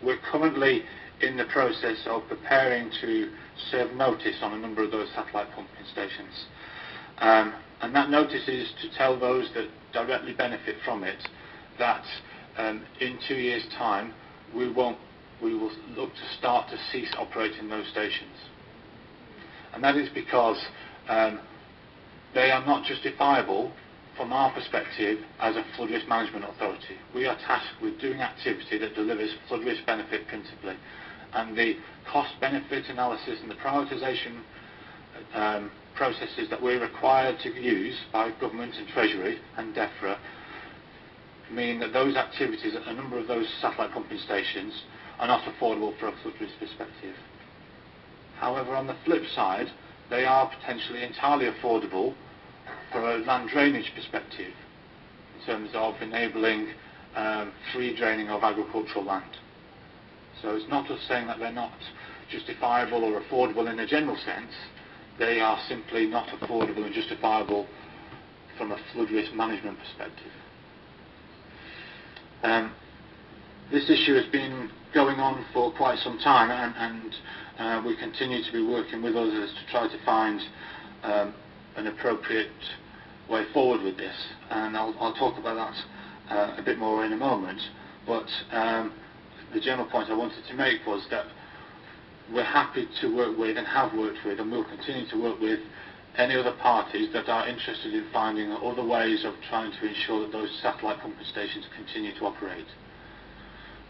we're currently in the process of preparing to serve notice on a number of those satellite pumping stations. And that notice is to tell those that directly benefit from it that in 2 years' time we will look to start to cease operating those stations. And that is because they are not justifiable from our perspective as a flood risk management authority. We are tasked with doing activity that delivers flood risk benefit principally, and the cost benefit analysis and the prioritisation processes that we're required to use by government and Treasury and DEFRA mean that those activities at a number of those satellite pumping stations are not affordable from a flood risk perspective. However, on the flip side, they are potentially entirely affordable from a land drainage perspective in terms of enabling free draining of agricultural land. So it's not just saying that they're not justifiable or affordable in a general sense, they are simply not affordable and justifiable from a flood risk management perspective. This issue has been going on for quite some time, and we continue to be working with others to try to find an appropriate way forward with this, and I'll talk about that a bit more in a moment. But the general point I wanted to make was that we're happy to work with and have worked with and will continue to work with any other parties that are interested in finding other ways of trying to ensure that those satellite pumping stations continue to operate.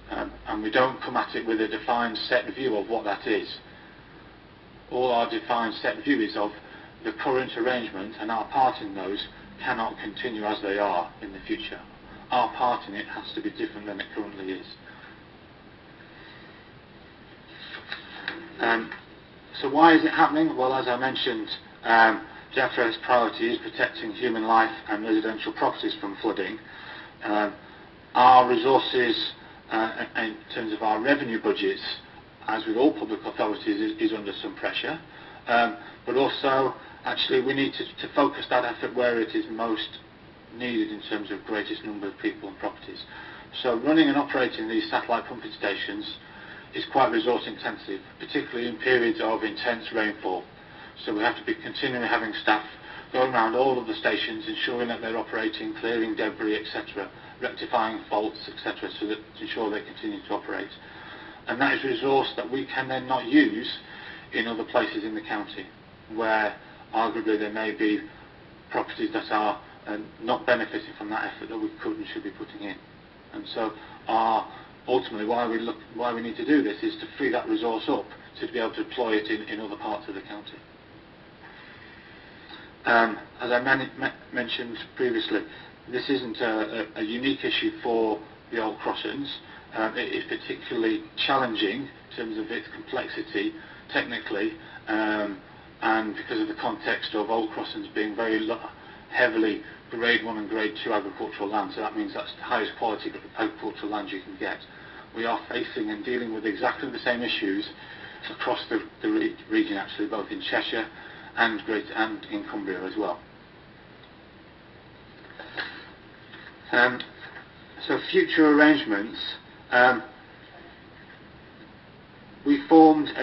And we don't come at it with a defined set view of what that is. All our defined set view is of the current arrangement, and our part in those cannot continue as they are in the future. Our part in it has to be different than it currently is. So why is it happening? Well, as I mentioned, DEFRA's priority is protecting human life and residential properties from flooding. Our resources, in terms of our revenue budgets, as with all public authorities, is under some pressure. But also, actually, we need to focus that effort where it is most needed in terms of greatest number of people and properties. So running and operating these satellite pumping stations is quite resource intensive, particularly in periods of intense rainfall. So we have to be continually having staff going around all of the stations, ensuring that they're operating, clearing debris, etc., rectifying faults, etc., so that to ensure they continue to operate. And that is resource that we can then not use in other places in the county, where arguably there may be properties that are not benefiting from that effort that we could and should be putting in. And so ultimately why we need to do this is to free that resource up to be able to deploy it in other parts of the county. As I mentioned previously, this isn't a unique issue for the Old Crossings. It is particularly challenging in terms of its complexity technically, and because of the context of Old Crossings being very heavily Grade 1 and Grade 2 agricultural land, so that means that's the highest quality agricultural land you can get. We are facing and dealing with exactly the same issues across the region, actually, both in Cheshire and in Cumbria as well. So future arrangements, we formed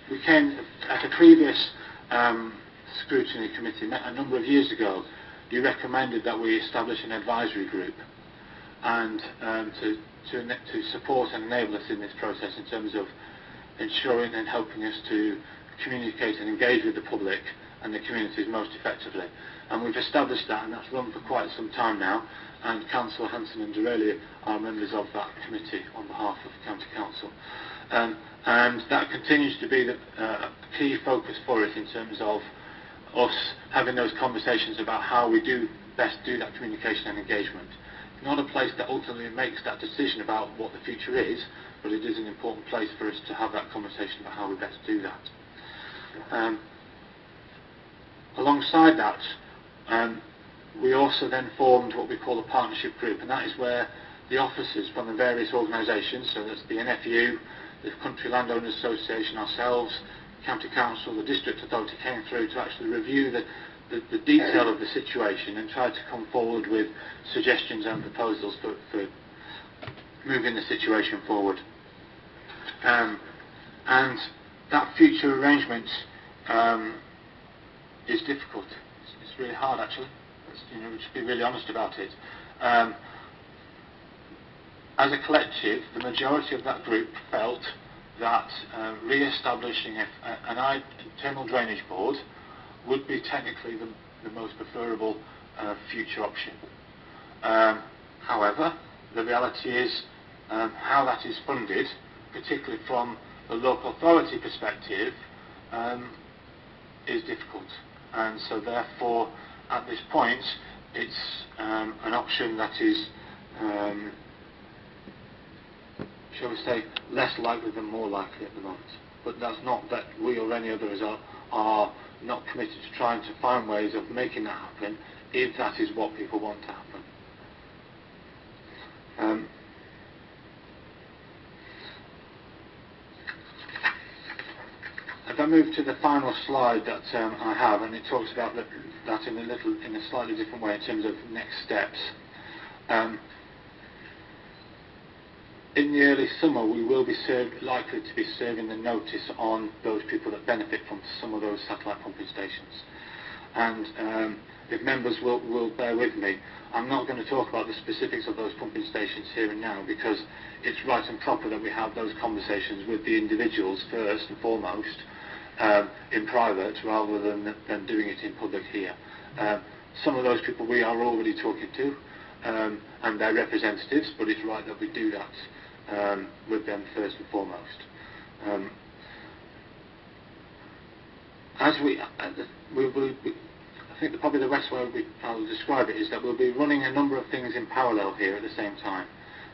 we came at a previous scrutiny committee met a number of years ago. You recommended that we establish an advisory group and to support and enable us in this process in terms of ensuring and helping us to communicate and engage with the public and the communities most effectively. And we've established that, and that's run for quite some time now, and Councillor Hanson and Dorelli are members of that committee on behalf of the County Council. And that continues to be the key focus for us in terms of us having those conversations about how we do best do that communication and engagement. It's not a place that ultimately makes that decision about what the future is, but it is an important place for us to have that conversation about how we best do that. Alongside that, we also then formed what we call a partnership group, and that is where the officers from the various organisations, so that's the NFU, the Country Landowners Association, ourselves, County Council, the District Authority, came through to actually review the detail of the situation and try to come forward with suggestions and proposals for moving the situation forward. And that future arrangement is difficult. It's really hard, actually. We should be really honest about it. As a collective, the majority of that group felt that re-establishing an internal drainage board would be technically the most preferable future option. However, the reality is how that is funded, particularly from the local authority perspective, is difficult. And so therefore, at this point, it's an option that is, shall we say, less likely than more likely at the moment. But that's not that we or any others are not committed to trying to find ways of making that happen, if that is what people want to happen. If I move to the final slide that I have, and it talks about that in a slightly different way in terms of next steps. In the early summer, we will be likely to be serving the notice on those people that benefit from some of those satellite pumping stations. And if members will bear with me, I'm not going to talk about the specifics of those pumping stations here and now, because it's right and proper that we have those conversations with the individuals first and foremost, in private, rather than doing it in public here. Some of those people we are already talking to, and their representatives, but it's right that we do that with them first and foremost. I think probably the best way I'll describe it is that we'll be running a number of things in parallel here at the same time.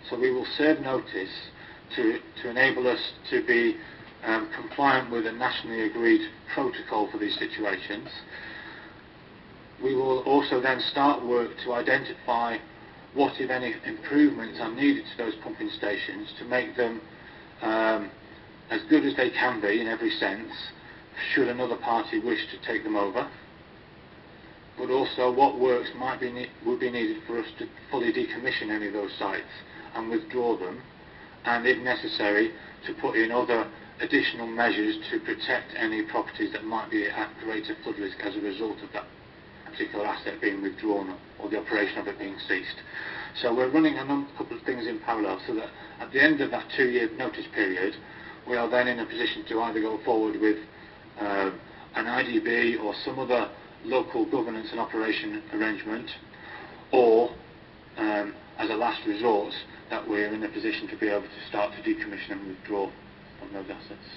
So we will serve notice to enable us to be compliant with a nationally agreed protocol for these situations. We will also then start work to identify what, if any, improvements are needed to those pumping stations to make them as good as they can be in every sense, should another party wish to take them over. But also what works would be needed for us to fully decommission any of those sites and withdraw them, and if necessary to put in other additional measures to protect any properties that might be at greater flood risk as a result of that particular asset being withdrawn or the operation of it being ceased. So we're running a couple of things in parallel, so that at the end of that 2-year notice period, we are then in a position to either go forward with an IDB or some other local governance and operation arrangement, or as a last resort, that we're in a position to be able to start to decommission and withdraw from those assets.